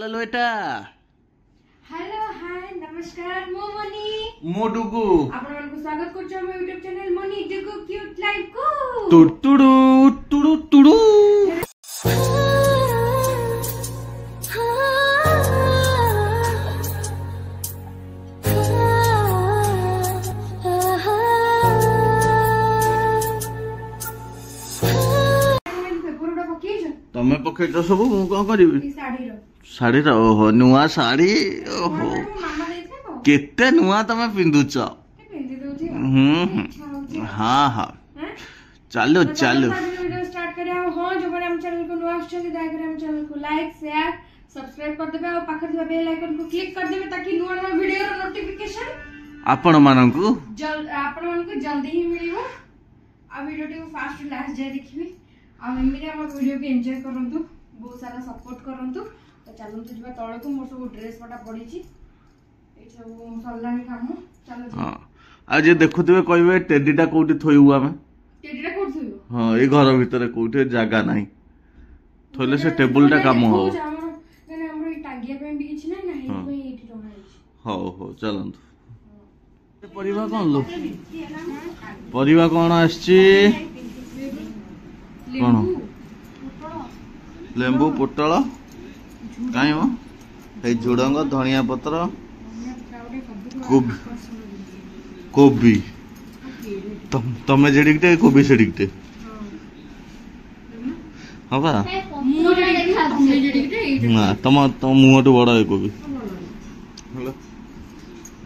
Hello बेटा hello hi नमस्कार मो मनी मो डुगु आपण मन को स्वागत करछ हम YouTube channel money Dugu cute life को टुडुडु टुडु टुडु तमे पकेट सब मु कोन करबी साड़ी रो ओहो नुआ साड़ी ओहो केते नुआ तमे पिंदुच हाँ हाँ चलो चलो स्टार्ट करे हां जो बड़े हम चैनल को नुआ आछन दया करे हम चैनल को लाइक शेयर सब्सक्राइब कर देबे और पाखर जे बेल आइकन को क्लिक कर देबे ताकि नुआ नुआ वीडियो रो नोटिफिकेशन आपण मानकु जल्दी ही मिलिबो आ वीडियो को फास्ट लास्ट जाय देखिबी आ एमिरे हम वीडियो को एंजॉय करंतु बहुत सारा सपोर्ट करंतु तो चलू तो जबा तळे को मोर सब ड्रेस पटा पड़ी छी ए सब सरलानी काम चलो हां आज जे देखुथिबे कहबे टेडीटा कोठी थोइबु आमे टेडीटा कोठी थोइबु हां ए घर भीतर कोठी जागा नाही थोइले से टेबलटा काम हो हमर ई टांगिया पे भी किछ नाही ना एई पे एठी टोना छी हो हो चलंतु परिवा कोन लो परिवा कोन आछी कोन लेंबू पोटल काई हो ए झुडंग धनिया पत्र कोबी तमे जेडिकटे कोबी सेडिकटे हां बा ना तम मुहटू बड़ है कोबी हेलो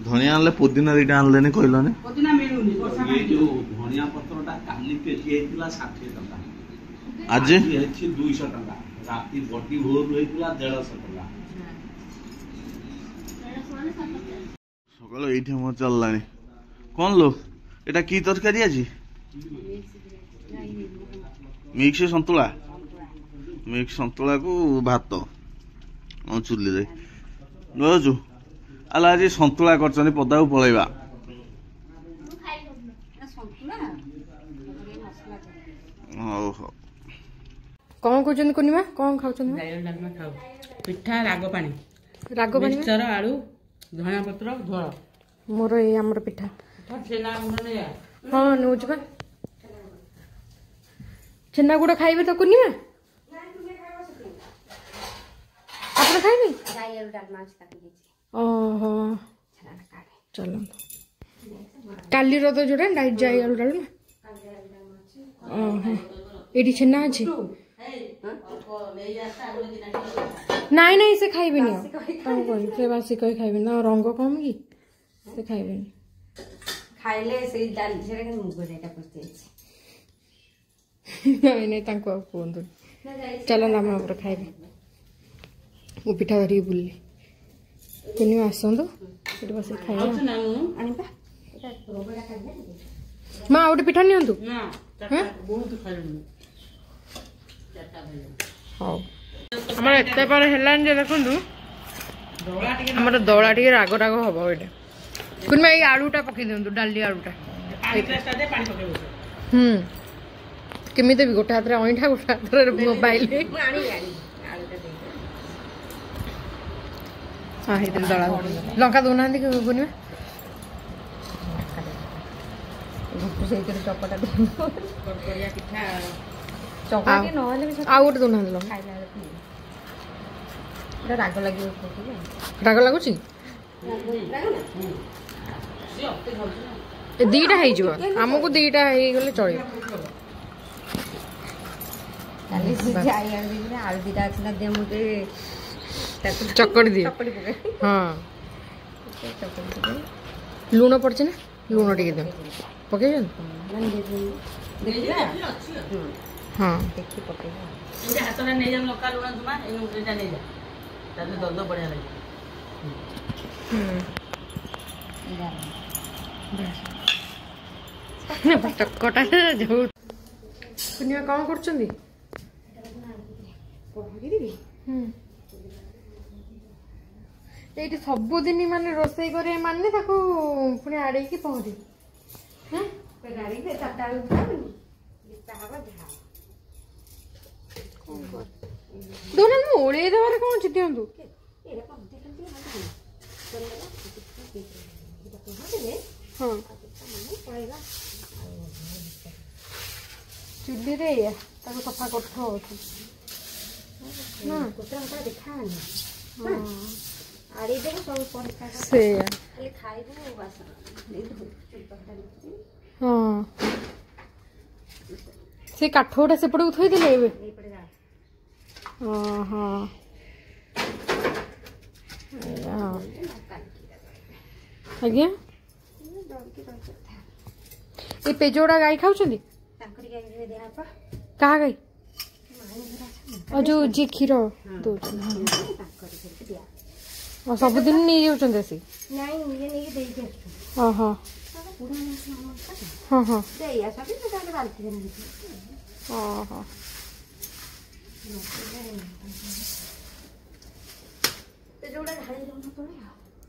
धनिया आनले पुदीना दीटा आनलेनी कहलने पुदीना मिलुनी ये जो धनिया पत्रटा काली केजी हेतिला 60 टका आज हेछि 200 टका राती बटी भोर रहितला 150 टका सकाळ एठी हम चललानी कोन लो एटा की तरकारी आजी मिक्स संतुला को भात चुली रे बुझु आला आज संतुला करछनी पदा को पळेबा ओहो कौन कहउछन कुनिमा कौन खाउछन डालमा खाऊ पिठा राग पानी मिक्सचर आलू धनिया पत्र झोल मोर ए हमर पिठा छेना मुंडने हां नोजबा छेना गुडा खाइबे तो कुनिमा आपन खाइबे डाइल डालमा काटी दे ओहो चलो काली रो तो जोडा डाइट जाई आलू डालमा ओहो एडी छेना अछि नहीं नहीं से खाइबे नहीं से बासी कहि खाइबे ना रंग कम की से खाइबे खाइले से डाल से मुगो देटा पस्ते नहीं नहीं तांको कोंदु चलो ना हम ऊपर खाइबे ओ पिठा धरी बुल्ली कुनी आसंदो एटा बस खाइबे आनिबा एटा रोबडा खाइबे मां ओटे पिठा नियंतु ना बहुत खाइलु हां हमर एते पर हेलान जे देखंदु हमर दौला टिके राग राग हबो एटा कुन में आलूटा पके दियंतु डाली आलूटा पानी ग्लासटा दे पानी पके बस केमिते भी गोटा हाथ रे ओइठा गोटा हाथ रे मोबाइल आनी आलूटा दे हां हे दौला लंका दोना दी कुन में गुप्त से के चपटा दे कड़कड़िया पिठा चपटा के नहले भी आ गोटे दोना लो खाइला एटा राग लागियो राग लागुची दीटा है जो हमको दीटा है गले चले काली सिझा आया दिने आलू दिटा छना दे मुते चक्कर दिए हां लूण पड़छ ना लूण टिके दे पके जन देखिला हां देखि पके ये हाथ में नहीं जान लका लुण तुमा एनु एटा नहीं जा ताते दल्द बढ़िया लागे चक्कटा जो कुनिया काम करछंदी एठी सबुदिन माने रोसई करे माने ताको पुनी आड़े की पहुंची हैं गाड़ी के चपटा उठाबनी बिता हवा झा दोनों ओळे देवारे कोन चिटियंतु चुली रे सफा कर से काठ गोटा सेपटे थोई देले आज्ञा ये पेजोड़ा गाई खाऊ क्या गाई और जो जी क्षीर दौर सबुदिन नहीं जाऊँ सी हाँ हाँ हाँ हाँ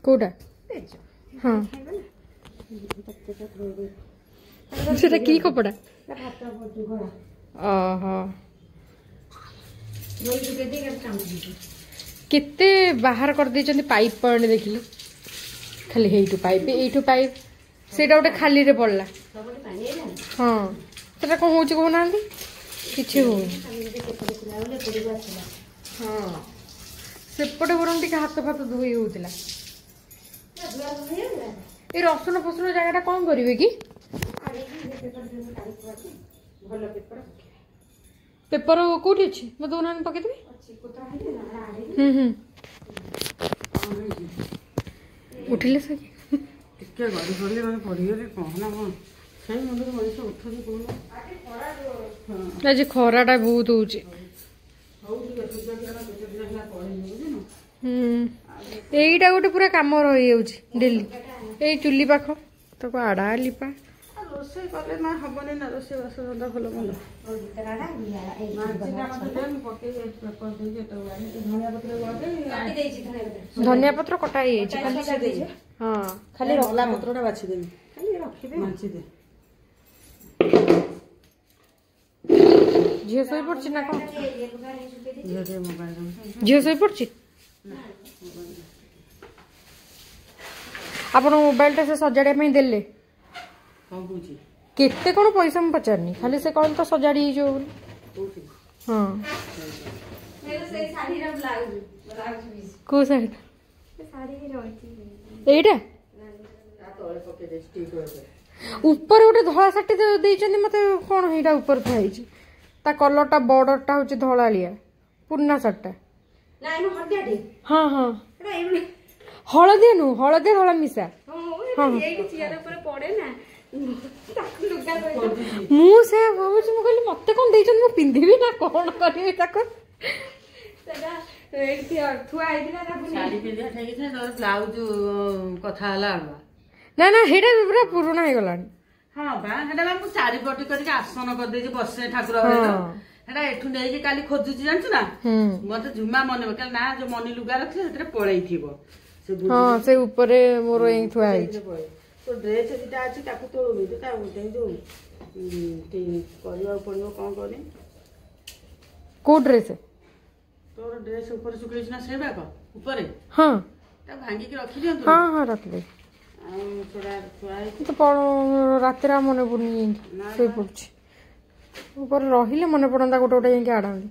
कोटा हाँ सेटा की कपड़ा केते बाहर कर दे पाइप पॉइंट देखिले खाली हेइटू पाइप सेटा गोटे खाली रे पड़ला हाँ सेटा कौन हो कहना किसी हो हाँ सेपटे बरम टे हाथ फाथ धोई होता ये रसुन फसुन जगह कौन करेंगे कि पेपर कौटी अच्छी मैं दौना पकईदेवी उठिले से आज खराटा बहुत हो यहीटा गोटे पूरा कम रही डेली ये चुली पाख तो आड़ा लिपा रोषे कले ना हबनी ना रोषे बास रंधा भल भल धनिया पत्र कटा हाँ खाली रला पत्रटा बाछि देबी खाली रखिबे माछि दे झियो सोई पड़छि ना कोन झियो सोई पड़छि आपण मोबाइल से सजाड़े देले केते कौन पैसा मुझे पचारनी खाली से कौन तो सजाड़ी जो हाँ को साड़ी एटा ऊपर गोटे धला साटी देइचंदी मते कोन हेटा ऊपर थाइची ता कलरटा बॉर्डरटा होची धलालिया पुन्ना साटा नाइनो हळदियाटी हां हां हळदिया नु हळदिया धला मिसा हां एई चियार ऊपर पड़े ना मुझे भावुँ मुझे मत कौन दे पिंधि ना कौन करी ब्लाउज कथा ना ना हेटा पूरा पुराना हो गला हाँ बा चारिपटी करके आसन कर दे बसे ठाकुर एठू नहीं काली खोजुची जानछु ना मत झुमा मन ना जो मनी लुगा रखले पड़ई हाँ से ऊपर मोर थुआ तो ड्रेस दीटा अच्छी तोड़ू जो करवा पड़ो कौन करी को ड्रेस तोर ड्रेस ऊपर सुखी ना से बाक ऊपर हाँ भांगी रखी दियो हाँ हाँ रख दे तो रात मन पड़नी शोई पड़ी ऊपर रही मन पड़ता गोटे गोटे जाकि आड़ती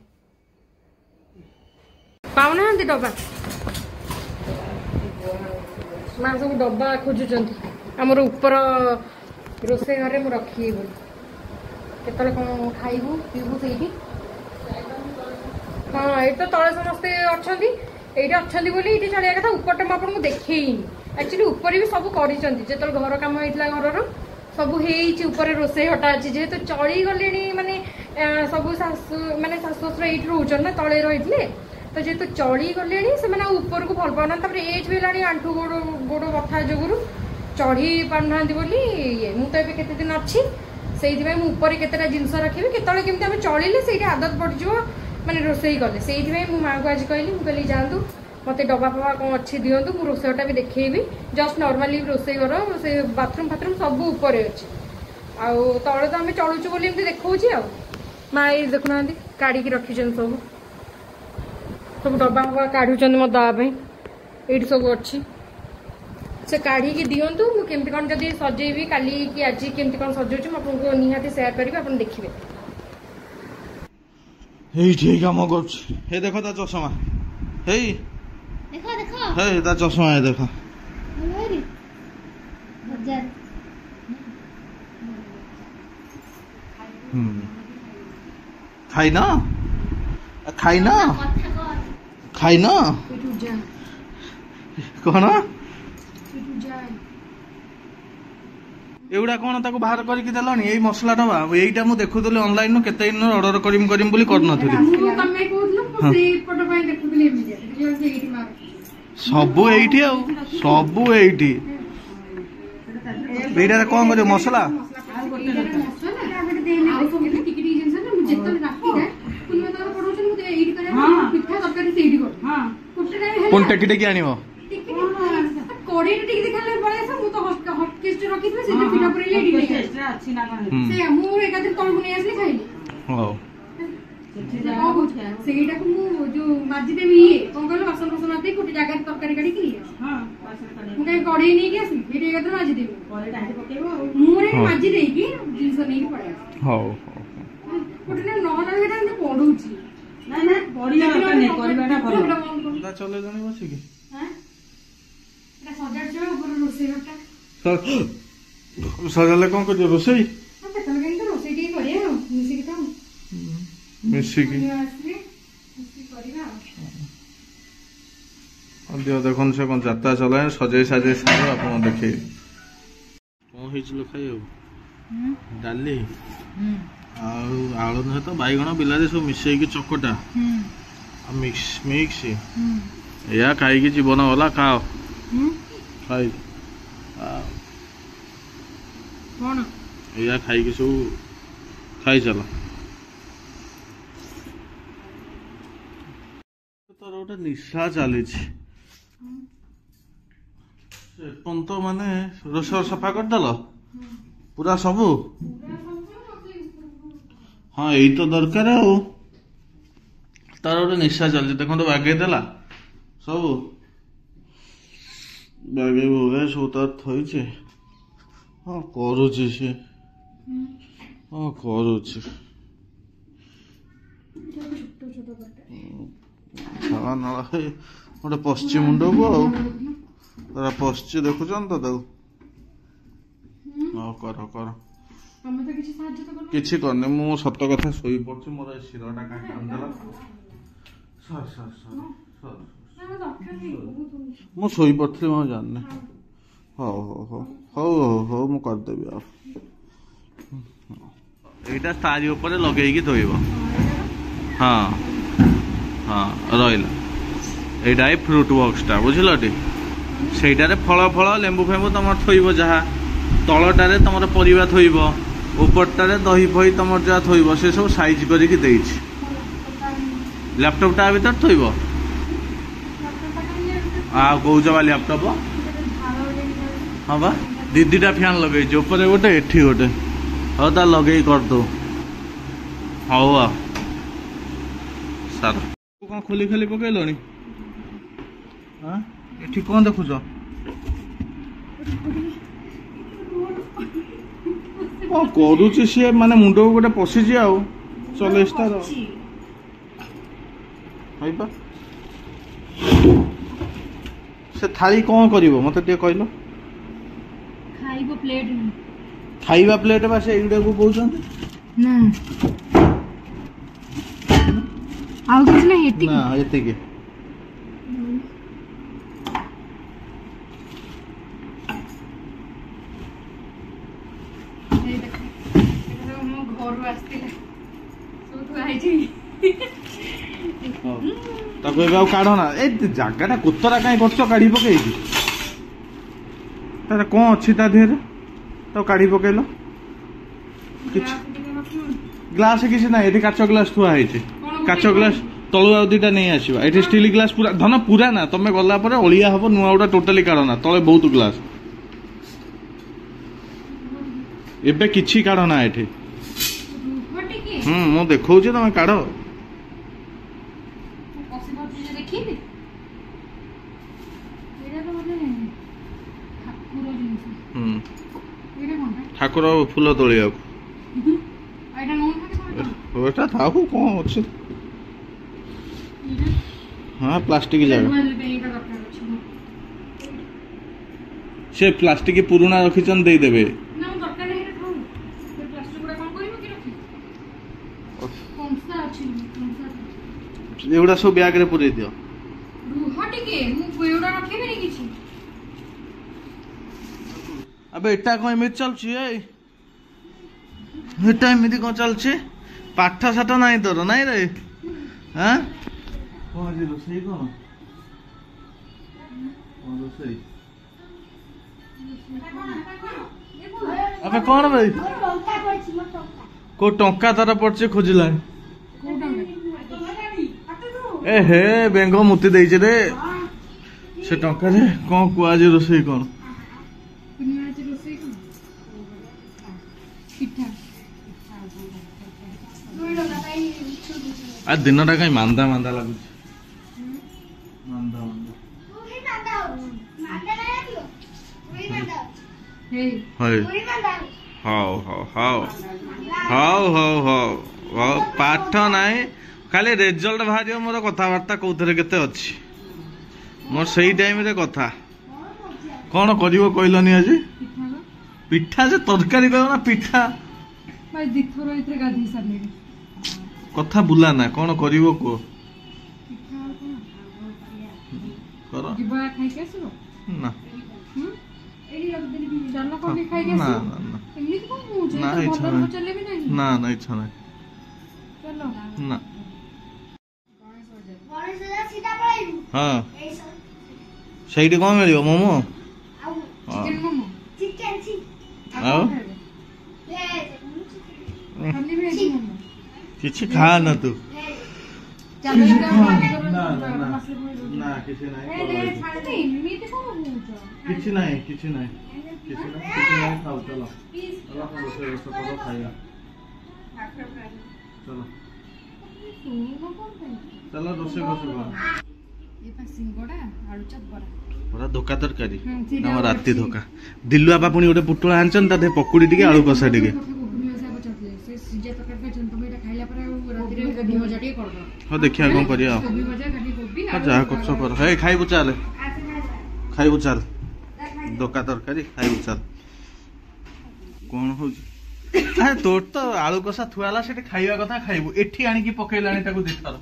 पाऊना डबा माँ सब डब्बा खोजुंट आमर ऊपर रोसे घर में रखी केत कौन खाइबू पीबू से हाँ ये तो तले समस्ते अच्छा ये चलिया कथा ऊपर टा आपको देखनी एक्चुअली ऊपर भी सब कर जो घर कम होता घर सब ऊपर रोसे हटा अच्छी जेहेतु चली गले माने सब शाशु माने शाशु शशुर ये रोचन ना तले रही तो जेहेतु चली गले से ऊपर को भल पाना एज भी है आंठू गोड़ गोड़ बथा जोगुरु चढ़ी पाना बोली ये मुझे केते दिन अच्छी से ऊपर केतेटा जिनस रखी केमी चलिले से आदत पड़ज मैंने रोसे कले से मो माँ को आज कहली जातु मत डबा फबा कौन अच्छी दिंतु मु रोसेटा भी देखी जस्ट नॉर्मली रोसे घर से बाथरूम फाथरूम सब ऊपर अच्छे आउ तले तो आम चलुचु बोली देखा माँ ये देखुना काढ़ी रखी सब सब डबा फबा काढ़ुं मत दवाई ये सब अच्छी से काढ़ी दिंतु मुझे कौन जब सजेबी काली कि आज केमती कौन सजाऊँ आपको निहाती सेयार करी आप देखिए काम कर देखो ता चषमा हे ता चषमा हे देखो खाई ना कौन एगुड़ा कौन ताको बाहर करके देलनी एई मसला डबा एईटा मु देखुतली ऑनलाइन नु केते दिन ऑर्डर करिम बोली करनथली सबु एईठी आ सबु एईठी एईटा कौन करियो मसला कोन टेकी टेकी आनिबो कोड़ी टिक दिखाले पळे से मु तो हॉट केस्ट रखी थी से पिठा पुरे लेडी ले अच्छी ना से मु एकातिर तळ गुनी आसली खाइली हो सेटा को मु जो माजी देबी कोन कहलो बासन बासन आते कोटी जागा तरकारी काडी की हां मु कहीं कड़ी नहीं के आसी एटा एकातिर माजी देबी कड़ी टाइट पकेबो मु रे माजी देई की जिंस नहीं के पड़े हो कोटी ने नहना एटा ने पडुची ना ना बढ़िया नहीं करबाटा भलो दा चले जणी बसी की हां सजाड़ जो ऊपर रोसे घटा सजाले कौन कर रोसई तल के रोसे टी करिया मिसी के मिसी की दियो देखन से कौन जात्रा चलाए सजे साजे सारे आपन देखे कौन हिचलो खाई हो डाली आलू न तो बैगण बिलारी सब मिसई की चकटा मिक्स मिक्स या खाई की जीवन वाला खाओ खाई कौन या खाई की सब खाई चला तोर गोटे निशा चली तो माने रोष सफा करदेल पूरा सबू हाँ यही तो दरकार आ तार गोटे निशा चलती देखो बागेदेला सब बागे भोगे सब तार थी हाँ करुची सी हाँ करुची गोटे पश्चिम मुंड को पश्चिम देखुन तो कर कर किसी करनी मु सत कथा शोई पड़ी मोर शिरटा कांदेला मु शोई पड़ी मैं जाननी हो हो हो हो मु करदेवी आईटा तारी उपर लगे धोब हाँ हाँ रहा यहाँ फ्रुट बक्सटा बुझल से फल फल लेंबू फेंबू तुम थोब जहाँ तलटारे तुम परिवा थोब उपरटारे दही फही तुम जहाँ थोब से सब साइज करके लैपटॉप टा भर थोब कौच बा लैपटॉप हाँ बा दीदीटा फैन लगे गोटे एठी गोटे हाँ ता लगे करदो हौ आ सारा कौन खोली खाली पकईलनी हाँ ये कौन देखुच कौन करुची सी माने मुंड को गोटे पशिची आ चलेस तार से थाली कौन कर मत कहल खाइबा प्लेट बा से एगुड़ा को कहउछन आउ कुछ नहीं एति ना एति के काढ़ ना ए जगटा कोतरा कहीं कर काढ़ी पकई तार कौन अच्छी ता देहरे तो काढ़ी पकईल ग्लास किसी ना ये काच ग्लास थुआ है काच ग्लास तलु आ दुटा नहीं आसवा ये स्टील ग्लास पूरा धन पूरा ना तुम गला अलिया हम नुआ गुड़ा टोटाली काढ़ ना तले बहुत ग्लास एबे किछि काढ़ ना ये मु देखौ तुम काढ़ ठाकुर फूल तोलिया था कौन अच्छे हाँ प्लास्टिक जगह से प्लास्टिक पुराना रखिछन दे देबे एगुड़ा सब बैग रे पुरे दियो अबे एटा कौन एमती चलछि एटा एमती कौन चलछि पाठ साठ नहीं तोर नहीं रे हाँ कौन जी रोसई कौन रोसई अबे कौन भाई को टंका तार पड़ছে खोजिला ए हे बेंग मुति देइछे रे से टंका रे कौन कुआ जे रोसई कौन आ दिनटा कहीं मांदा मांदा लगुच मांदा मांदा how how how how how how how पाठ नाई खाली रिजल्ट बाहर मोर कथबार्ता कौन केते अच्छी मोर सही टाइम रे कथा कौन करिवो कहलनी आज पिठा जे तरकारी कहना पिठा कथा बुला ना कौन करिवो को करो ना ना ना इच्छा नहीं ना हाँ सही कौन मिल मोमो किसी खा ना तू किसी नहीं खाओ चलो खाइया चलो चलो रोसे बड़ा धोका तरकारी राति धोका दिल्लु आपा पुणी गोटे पुटुला आनछन ताते पकुड़ी टिके आलू कषा टिके हाँ देखिया कौन करिया जहाँ कछ कर हे खाइबु चल धोका तरकारी खाइबु चल कौन हो तोर तो आलू कषा थुआला से खाइबा कथा खाइबु एठी आनिकी पकेलानी ताकू दिथर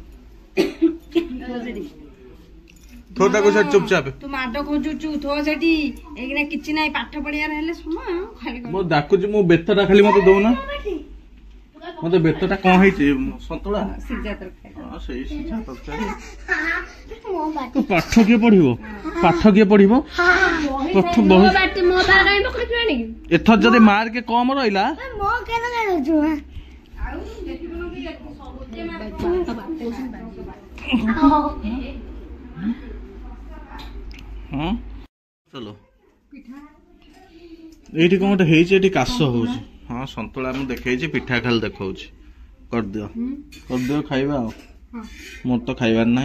थो ताकू से चुपचाप तू माडो खोजुचु थो सेठी एगना किछि नाही पाठ पढिया रहले समय खाली मो डाकुची मो बेतटा खाली मते दउना मते बेतटा कोन हेछि संतुला सिजा तरकारी हां सही सिजा तरकारी तो पाठ के पढिबो पाठ बहुत बाटे मो तार काई पकड़ पियानी एथर जदि मार के कम रहिला मो केना करजु आउ देखिबो कि सबते मार हाँ चलो ये कौन गोटे होती काश हो हाँ सतुला मुझे देखी पिठा खाली देखा कर दियो खाइबा मोर तो खाइबार ना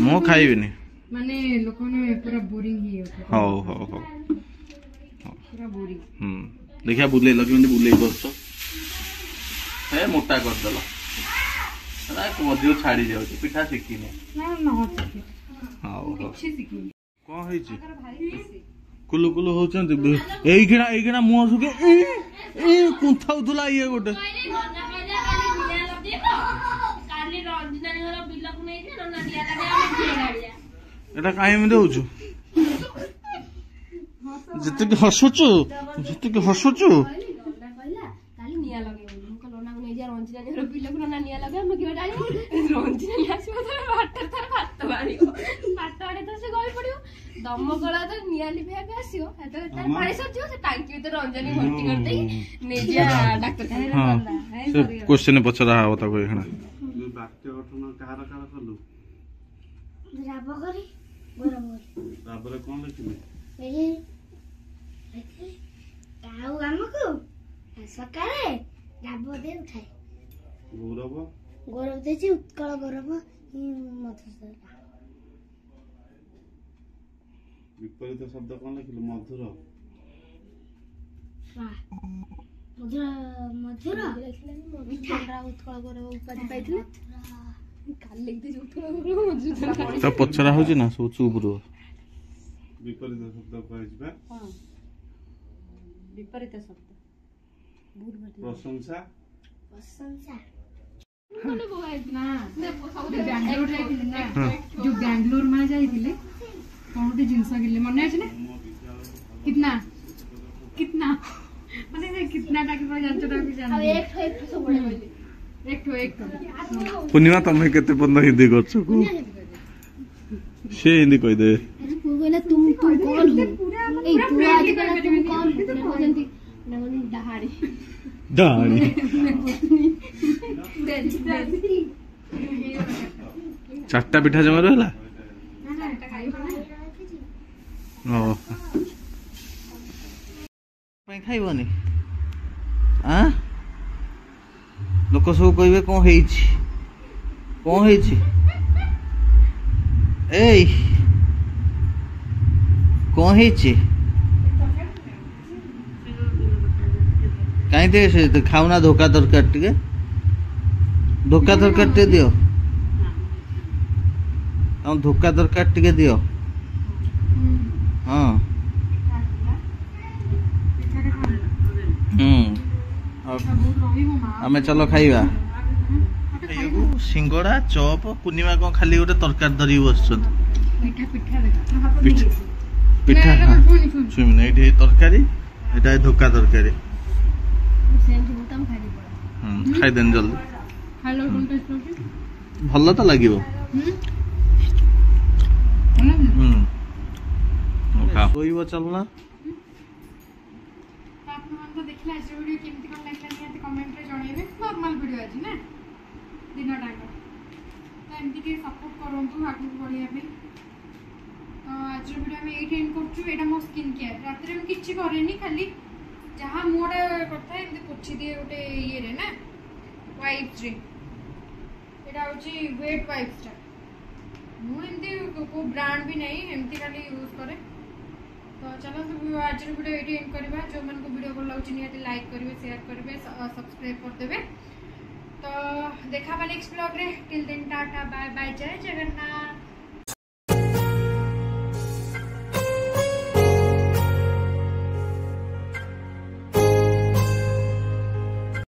मो खाइबिनी माने लोक ने पूरा बोरिंग ही हां हां हां पूरा बोरिंग देखिया बुले लगे बुले करछ ए मोटा कर देला रा मध्य छाड़ी जाउ पिठा सिखिने ना ना हां किछि सिखिने कोन होई छी कुलु कुलु होचंती एइगिना मुह सुके ए कुंथाउतला ये गोटे काली रंजनानी घर बिलक नै जे नडिया लागे हम गाड़िया एटा काहे में रहउछु जते के हसुछु काली निया लगे हमको लोना नै जे रंजनानी घर बिलक ना निया लगे हम के डाली रंजनानी आसीबो त वाटर थर भात बाड़ी तो से गई पड़ियो दमकला तो नियाली भाग आसियो हेतो तार पानी सजियो से टांकी भीतर रंजनी भर्ती कर देई नेजिया डॉक्टर खाने वाला है क्वेश्चन पछरा होता कोई हना वाक्य गठन कार करलु राबकरी बराबर कोन लिखिबे ए ताऊ हमको सकाळे राब दे उठाए गौरव देछि उत्कल गौरव मधुसूदन विपरीत शब्द कौन लिखिलु मधुर मधुर मधुर मिठा उत्कल गौरव उपाधि पाइथिले काल लिखते उत्कल गौरव मधुर तो पछरा होची ना सब चुप रो विपरीत शब्द कहजिबा हां विपरीत शब्द प्रशंसा प्रशंसा कोने बोलाइत ना बेंगलोर जाइथिले ना जो बेंगलोर में जाइथिले कोनटे जिंस किले मन अछि ना कितना कितना माने से कितना टाके पर जानतो ना भी जान अब एक सब बोले एक पूर्णिमा तमे केते बंद हिंदी करछो को से हिंदी कह दे बोले तुम कौन हो ए तू आज कल तुम कौन हो जंती नमन दहाड़ी दाणी चारटा पिठा जमा रहला ना एटा खाइबो ओ पई खाइबोनी आ लोक सब कहबे कोन हेइछि एई कोन हेइछि काई दे से खाउना धोखा तरकारी टिके दियो हम धोखा तरकारी टिके दियो हां आमे चलो खाइबा सिंगड़ा चॉप पूर्णिमा को खाली गोटे तरकारी धरी बसछन पिठा सुमिन एठी तरकारी एटा धोखा तरकारी खाई देन जल्दी भल तो लगे शोब चलना तो देखला आज वीडियो केमती कोन लागला नियत कमेंट रे जणेबे नॉर्मल वीडियो अछि ना दिन टाइम तो एमती के सपोर्ट करंतु आगु बढ़िया पे तो आज वीडियो में एट एंड करछु एटा मो स्किन केयर रात रे हम किछि करेनी खाली जहां मोडा करथा एमती पोछि दिए ओटे ये रे ना वाइप्स रे एटा होची वेट वाइप्स टा मु एमती को ब्रांड भी नहीं एमती खाली यूज करे तो चलो आज वीडियो ये एंड करवा जो मन को वीडियो भल लगे निहाती लाइक करेंगे शेयर करेंगे सब्सक्राइब करदेवे तो देखा नेक्स्ट ब्लॉग रे till then tata bye bye जय जगन्नाथ।